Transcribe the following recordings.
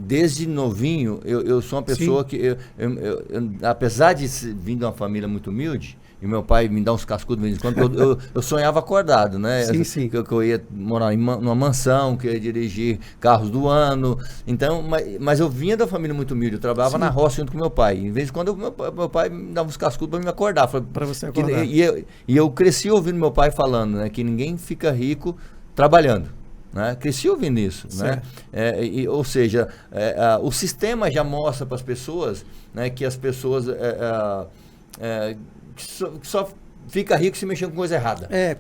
desde novinho, eu sou uma pessoa Sim. que, apesar de vir de uma família muito humilde, e meu pai me dá uns cascudos de vez em quando, eu sonhava acordado, né? Sim, sim. Que eu ia morar numa mansão, que eu ia dirigir carros do ano. Então, mas eu vinha da família muito humilde, eu trabalhava na roça junto com meu pai. Em vez de quando meu pai me dava uns cascudos para me acordar. Para você acordar. E eu cresci ouvindo meu pai falando, né? Que ninguém fica rico trabalhando. Né? Cresci ouvindo isso, né? Ou seja, o sistema já mostra para as pessoas, né, que as pessoas que só fica rico se mexendo com coisa errada. Né?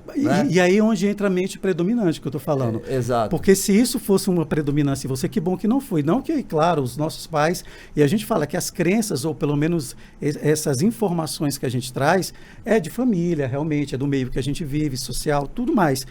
E aí onde entra a mente predominante que eu estou falando. Exato. Porque se isso fosse uma predominância em você, que bom que não foi. Não que, claro, os nossos pais, e a gente fala que as crenças, ou pelo menos essas informações que a gente traz, é de família, realmente, é do meio que a gente vive, social, tudo mais.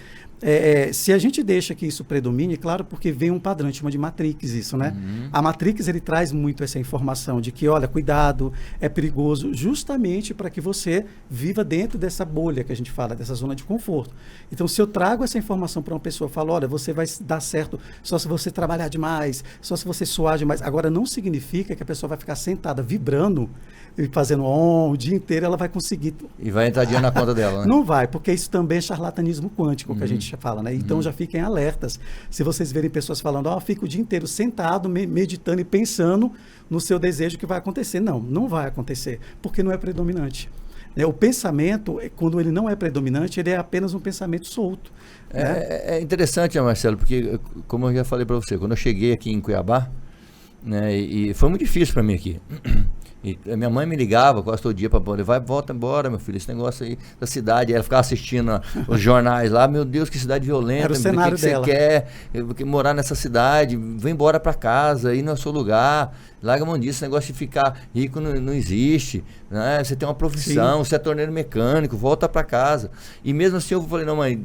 Se a gente deixa que isso predomine, claro, porque vem um padrão, a gente chama de Matrix isso, né? A Matrix, ele traz muito essa informação de que, olha, cuidado, é perigoso, justamente para que você viva dentro dessa bolha que a gente fala, dessa zona de conforto. Então, se eu trago essa informação para uma pessoa, eu falo, olha, você vai dar certo só se você trabalhar demais, só se você suar demais. Agora, não significa que a pessoa vai ficar sentada, vibrando, e fazendo o dia inteiro, ela vai conseguir. E vai entrar dinheiro na conta dela, né? Não vai, porque isso também é charlatanismo quântico, que a gente fala, né? Então já fiquem alertas. Se vocês verem pessoas falando, fica o dia inteiro sentado, meditando e pensando no seu desejo que vai acontecer. Não vai acontecer, porque não é predominante. O pensamento, quando ele não é predominante, ele é apenas um pensamento solto. É interessante, Marcelo, porque, como eu já falei para você, quando eu cheguei aqui em Cuiabá, né, e foi muito difícil para mim aqui. E a minha mãe me ligava quase todo dia para poder, volta embora, meu filho, esse negócio aí da cidade. Ela ficava assistindo os jornais lá, meu Deus, que cidade violenta. Era o cenário dela. Você quer morar nessa cidade, vem embora para casa, aí não é seu lugar, larga a mão disso, esse negócio de ficar rico não existe, né? Você tem uma profissão, você é torneiro mecânico, volta para casa. E mesmo assim eu falei, não, mãe,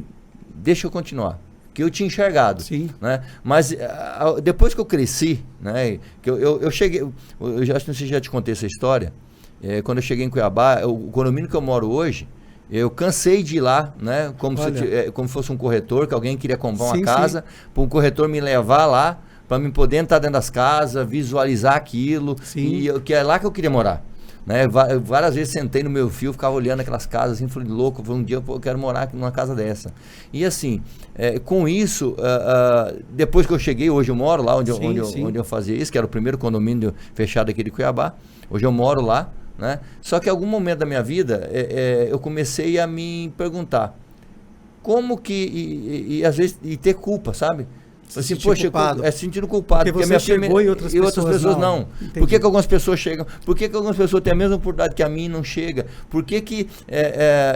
deixa eu continuar. Que eu tinha enxergado. Sim. Né? Mas depois que eu cresci, né, que eu cheguei, eu já não sei se já te contei essa história, quando eu cheguei em Cuiabá, o condomínio que eu moro hoje, eu cansei de ir lá, né, como se fosse um corretor, que alguém queria comprar uma casa, para um corretor me levar lá, para me poder entrar dentro das casas, visualizar aquilo, que é lá que eu queria morar. Né? Várias vezes sentei no meu fio, ficava olhando aquelas casas assim, falei, louco, um dia eu quero morar numa casa dessa. E assim, com isso, depois que eu cheguei, hoje eu moro lá onde eu fazia isso, que era o primeiro condomínio fechado aqui de Cuiabá, hoje eu moro lá, né? Só que em algum momento da minha vida, eu comecei a me perguntar, como que, e às vezes, ter culpa, sabe? Assim, poxa, sentindo culpado. Porque você chegou e outras pessoas não. Por que algumas pessoas chegam? Por que algumas pessoas têm a mesma oportunidade que a mim não chega? Por que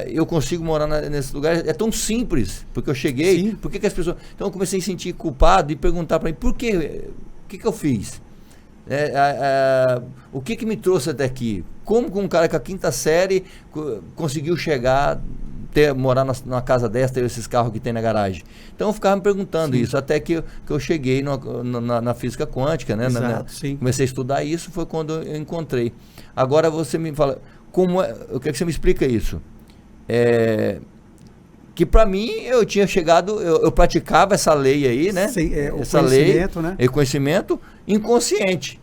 eu consigo morar nesse lugar? É tão simples, porque eu cheguei. Por que as pessoas... Então eu comecei a sentir culpado e perguntar para mim, por quê? O que eu fiz? O que me trouxe até aqui? Como um cara com a quinta série conseguiu chegar... morar numa casa dessa, ter esses carros que tem na garagem. Então eu ficava me perguntando isso, até que eu cheguei na física quântica, né? Comecei a estudar isso, foi quando eu encontrei. Agora você me fala, eu quero que você me explica isso. Que para mim eu tinha chegado, eu praticava essa lei aí, né? Essa lei, né? Conhecimento inconsciente.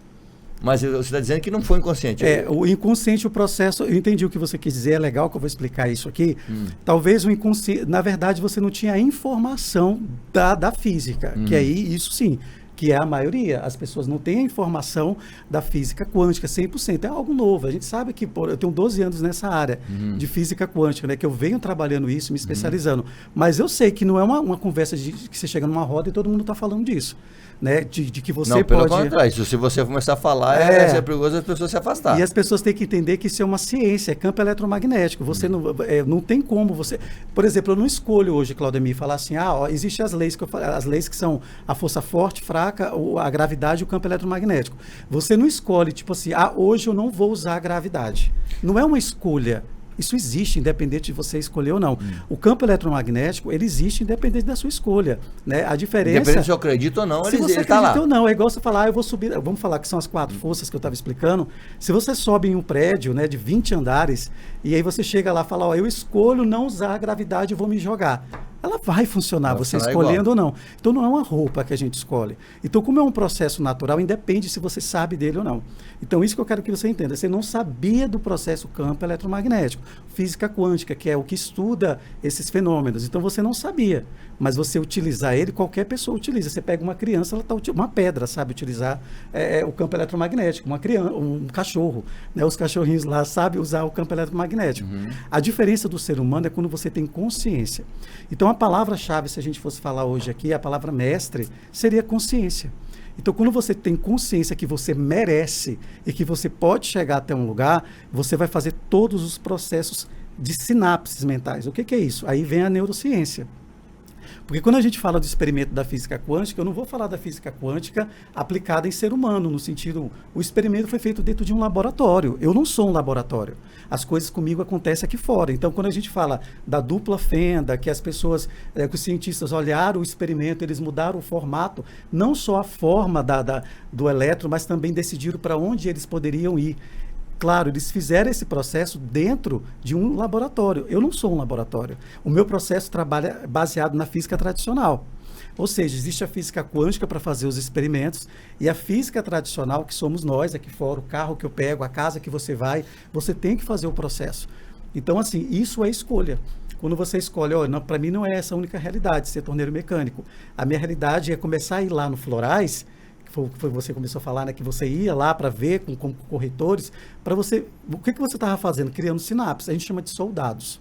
Mas você está dizendo que não foi inconsciente. O inconsciente, o processo, eu entendi o que você quis dizer, é legal que eu vou explicar isso aqui. Talvez o inconsciente, na verdade, você não tinha a informação da física, que aí, isso sim, que é a maioria. As pessoas não têm a informação da física quântica 100%. É algo novo. A gente sabe que eu tenho 12 anos nessa área de física quântica, né, que eu venho trabalhando isso, me especializando. Mas eu sei que não é uma conversa que você chega numa roda e todo mundo está falando disso. Né, de que você não, pelo contrário, se você começar a falar, é perigoso as pessoas se afastarem. E as pessoas têm que entender que isso é uma ciência, é campo eletromagnético. Você não tem como você... Por exemplo, eu não escolho hoje, Claudemir, falar assim, existem as leis que eu falei, as leis que são a força forte, fraca, a gravidade e o campo eletromagnético. Você não escolhe, tipo assim, hoje eu não vou usar a gravidade. Não é uma escolha. Isso existe, independente de você escolher ou não. O campo eletromagnético, ele existe independente da sua escolha. Né? A diferença... Independente se eu acredito ou não, ele está lá. Se você acredita ou não, é igual você falar, eu vou subir... Vamos falar que são as 4 forças que eu estava explicando. Se você sobe em um prédio, né, de 20 andares, e aí você chega lá e fala, eu escolho não usar a gravidade e vou me jogar. ela vai funcionar, Vai você funcionar escolhendo igual. ou não. Então não é uma roupa que a gente escolhe. Então, como é um processo natural, independe se você sabe dele ou não. Então, isso que eu quero que você entenda. Você não sabia do processo campo eletromagnético, física quântica, que é o que estuda esses fenômenos. Então, você não sabia. Mas você utilizar ele, qualquer pessoa utiliza. Você pega uma criança, ela tá uma pedra, sabe utilizar o campo eletromagnético, uma criança, um cachorro, né? Os cachorrinhos lá sabem usar o campo eletromagnético. A diferença do ser humano é quando você tem consciência. Então, a palavra-chave, se a gente fosse falar hoje aqui, a palavra mestre, seria consciência. Então, quando você tem consciência que você merece e que você pode chegar até um lugar, você vai fazer todos os processos de sinapses mentais. O que é isso? Aí vem a neurociência. Porque quando a gente fala do experimento da física quântica, eu não vou falar da física quântica aplicada em ser humano, no sentido, o experimento foi feito dentro de um laboratório. Eu não sou um laboratório. As coisas comigo acontecem aqui fora. Então, quando a gente fala da dupla fenda, que as pessoas, que os cientistas olharam o experimento, eles mudaram o formato, não só a forma do elétron, mas também decidiram para onde eles poderiam ir. Claro, eles fizeram esse processo dentro de um laboratório. Eu não sou um laboratório. O meu processo trabalha baseado na física tradicional. Ou seja, existe a física quântica para fazer os experimentos e a física tradicional, que somos nós aqui fora, o carro que eu pego, a casa que você vai, você tem que fazer o processo. Então, assim, isso é escolha. Quando você escolhe, para mim não é essa a única realidade, ser torneiro mecânico. A minha realidade é começar a ir lá no Florais, foi você começou a falar, né, que você ia lá para ver com corretores, para você, o que você estava fazendo? Criando sinapses, a gente chama de soldados.